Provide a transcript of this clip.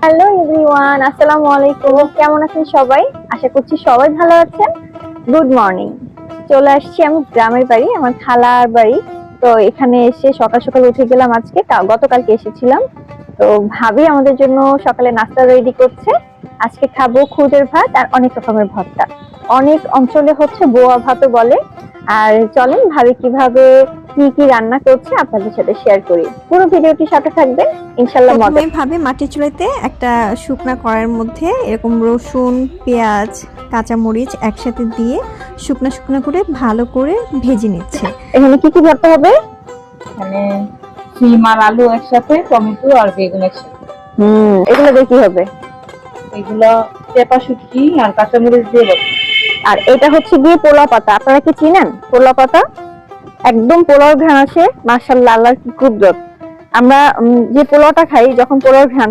Hello everyone, আসসালামু আলাইকুম। কেমন আছেন সবাই? আশা করছি সবাই ভালো আছেন। Good morning. চলে আসছি আমি গ্রামের বাড়ি, আমার খালার বাড়ি। তো এখানে এসে সকাল সকাল উঠে গেলাম আজকে, গতকালকে এসেছিলাম। তো ভাবি আমাদের জন্য সকালে নাস্তা রেডি করছে। আজকে খাবো খুদের ভাত আর অনেক রকমের ভর্তা। অনেক অঞ্চলে হচ্ছে বোয়া ভাতও বলে। আর চলেন ভাবি কিভাবে কি কি রান্না করছে আপনাদের সাথে শেয়ার করি। পুরো ভিডিওটির সাথে থাকবেন, ইনশাল্লাহ মজা। প্রথমে ভাবে মাটির চুলাতে একটা শুকনা কড়াইয়ের মধ্যে এরকম রসুন, পেঁয়াজ, কাঁচামরিচ একসাথে দিয়ে শুকনা শুকনা করে ভালো করে ভেজে নিচ্ছে। এখানে কি কি ভর্তা হবে? এখানে সিম আর আলু একসাথে, টমেটো আর বেগুন একসাথে। এগুলো দিয়ে কি হবে? এগুলো পেঁপা শুটকি আর কাঁচামরিচ দিয়ে ভর্তা। আর এটা হচ্ছে গিয়ে পোলাও পাতা। আপনারা কি চিনেন পোলাও পাতা? একদম পোলাও ঘ্রাণ আসে, মাশাআল্লাহ, আল্লাহর কি কুদরত। আমরা যে পোলাওটা খাই, যখন পোলাওর ঘ্রাণ